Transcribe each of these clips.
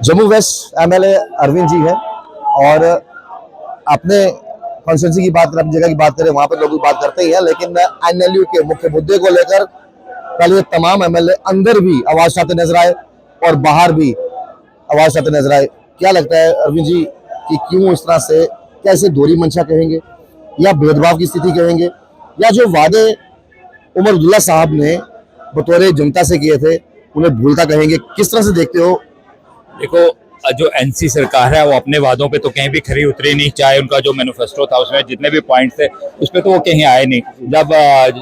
Jammu waste MLA Arvind ji है और अपने कॉन्स्टिट्यूंसी की बात करें, अपनी जगह की बात करें, वहां पर लोग बात करते ही हैं, लेकिन एनएलयू के मुख्य मुद्दे को लेकर कल ये तमाम एमएलए अंदर भी आवाज उठाते नजर आए और बाहर भी आवाज उठाते नजर आए। क्या लगता है अरविंद जी कि क्यों इस तरह से, कैसे दोहरी मंशा कहेंगे या भेदभाव की स्थिति कहेंगे, या जो वादे उमर अब्दुल्ला साहब ने बतौर जनता से किए थे उन्हें भूलता कहेंगे? किस तरह से देखते हो? देखो, जो एनसी सरकार है वो अपने वादों पे तो कहीं भी खरी उतरी नहीं। चाहे उनका जो मैनिफेस्टो था उसमें जितने भी पॉइंट्स थे उस पर तो वो कहीं आए नहीं। जब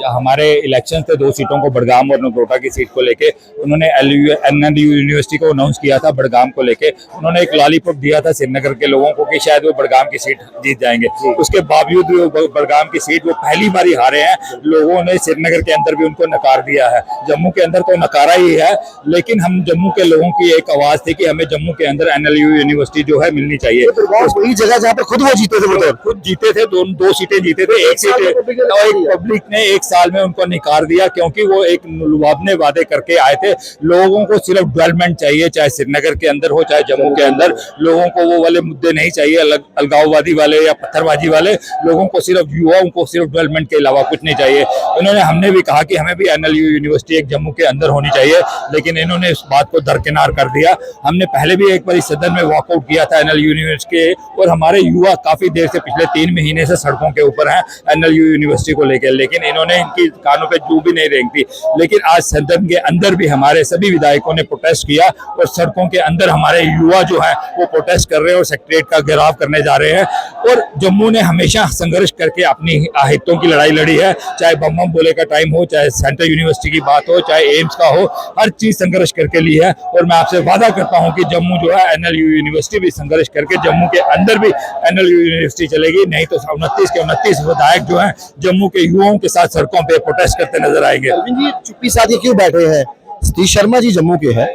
हमारे इलेक्शन थे 2 सीटों को, बड़गाम और नगरोटा की सीट को लेके, उन्होंने एनएलयू यूनिवर्सिटी को अनाउंस किया था। बड़गाम को लेके उन्होंने एक लॉलीपॉप दिया था श्रीनगर के लोगों को कि शायद वो बड़गाम की सीट जीत जाएंगे। उसके बावजूद बड़गाम की सीट वो पहली बार हारे हैं। लोगों ने श्रीनगर के अंदर भी उनको नकार दिया है, जम्मू के अंदर तो नकारा ही है। लेकिन हम जम्मू के लोगों की एक आवाज थी कि हमें जम्मू के अंदर एनएलयू यूनिवर्सिटी जो है मिलनी चाहिए। वही जगह जहाँ पे खुद वो जीते थे, वो खुद जीते थे, दो सीटें जीते थे। एक सीट पब्लिक ने 1 साल में उनको नकार दिया, क्योंकि वो एक लुभावने वादे करके आए थे। लोगों को सिर्फ डेवलपमेंट चाहिए, चाहे श्रीनगर के अंदर हो चाहे जम्मू के अंदर। लोगों को वो वाले मुद्दे नहीं चाहिए, अलगाववादी वाले या पत्थरबाजी वाले। लोगों को सिर्फ, युवाओं को सिर्फ डेवलपमेंट के अलावा कुछ नहीं चाहिए। हमने भी कहा कि हमें भी एनएलयू यूनिवर्सिटी एक जम्मू के अंदर होनी चाहिए, लेकिन इन्होंने इस बात को दरकिनार कर दिया। हमने पहले भी एक बार सदन में वॉकआउट किया था एनएलयू यूनिवर्सिटी के, और हमारे युवा काफी देर से, पिछले 3 महीने से सड़कों के ऊपर हैं एनएलयू यूनिवर्सिटी को लेकर, लेकिन इन्होंने इनकी कानों पे जू भी नहीं रेंगती। लेकिन आज सदन के अंदर भी हमारे सभी विधायकों ने प्रोटेस्ट किया, और सड़कों के अंदर हमारे युवा जो है वो प्रोटेस्ट कर रहे हैं और सेक्रेटरीट का घेराव करने जा रहे हैं। और जम्मू ने हमेशा संघर्ष करके अपनी हितों की लड़ाई लड़ी है, चाहे बम बम बोले का टाइम हो, चाहे सेंट्रल यूनिवर्सिटी की बात हो, चाहे एम्स का हो, हर चीज संघर्ष करके ली है। और मैं आपसे वादा करता हूं कि जम्मू जो है एनएलयू यूनिवर्सिटी भी संघर्ष करके जम्मू के अंदर भी एनएलयू यूनिवर्सिटी चलेगी। नहीं तो 29 के 29 विधायक जो हैं जम्मू के युवाओं के साथ सड़कों पे प्रोटेस्ट करते नजर आएंगे। अरविंद जी चुप्पी साथ क्यों बैठे हैं? सतीश शर्मा जी जम्मू के हैं,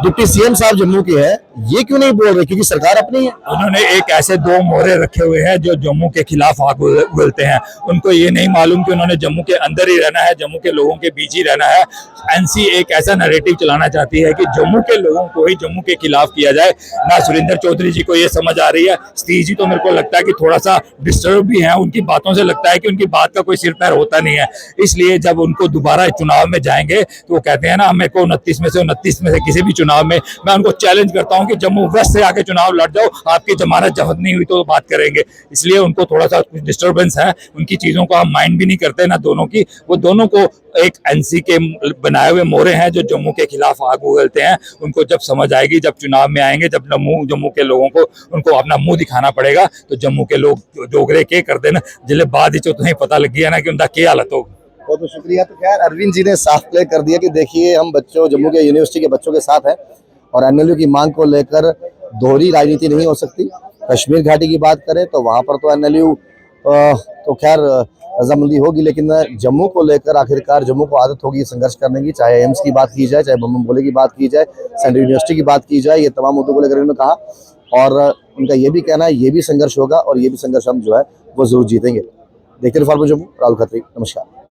डिप्टी सीएम साहब जम्मू के हैं, ये क्यों नहीं बोल रहे? क्योंकि सरकार अपनी है। उन्होंने एक ऐसे 2 मोहरे रखे हुए हैं जो जम्मू के खिलाफ आग उगलते हैं। उनको ये नहीं मालूम कि उन्होंने जम्मू के अंदर ही रहना है, जम्मू के लोगों के बीच ही रहना है। एनसी एक ऐसा नैरेटिव चलाना चाहती है कि जम्मू के लोगों को ही जम्मू के खिलाफ किया जाए। ना सुरेंद्र चौधरी जी को ये समझ आ रही है। सतीश जी तो मेरे को लगता है कि थोड़ा सा डिस्टर्ब भी है, उनकी बातों से लगता है कि उनकी बात का कोई सिर पैर होता नहीं है। इसलिए जब उनको दोबारा चुनाव में जाएंगे तो वो कहते हैं ना, मेरे को 29 में से किसी भी चुनाव में, मैं उनको चैलेंज करता हूं कि जम्मू वेस्ट से आके चुनाव लड़ जाओ, आपकी जमानत जब्त नहीं हुई तो बात करेंगे। इसलिए उनको थोड़ा सा कुछ डिस्टर्बेंस है, उनकी चीजों को हम माइंड भी नहीं करते ना दोनों की। वो दोनों को एक एनसी के बनाए हुए मोहरे हैं जो जम्मू के खिलाफ आग उगलते हैं। उनको जब समझ आएगी, जब चुनाव में आएंगे, जब जम्मू के लोगों को उनको अपना मुंह दिखाना पड़ेगा, तो जम्मू के लोग डोगरे के कर देना जिले बाद ही तुम्हें पता लग गया ना कि उनका क्या हालत होगी। बहुत बहुत शुक्रिया। तो खैर अरविंद जी ने साफ प्ले कर दिया कि देखिए हम बच्चों, जम्मू के यूनिवर्सिटी के बच्चों के साथ हैं और एनएलयू की मांग को लेकर दोहरी राजनीति नहीं हो सकती। कश्मीर घाटी की बात करें तो वहां पर तो एनएलयू तो खैर रजामंदी होगी, लेकिन जम्मू को लेकर आखिरकार जम्मू को आदत होगी संघर्ष करने की। चाहे एम्स की बात की जाए, चाहे बम बोले की बात की जाए, सेंट्रल यूनिवर्सिटी की बात की जाए, ये तमाम मुद्दों को लेकर इन्होंने कहा। और उनका ये भी कहना है ये भी संघर्ष होगा और ये भी संघर्ष हम जो है वो जरूर जीतेंगे। देखते रहिए जम्मू, राहुल खत्री, नमस्कार।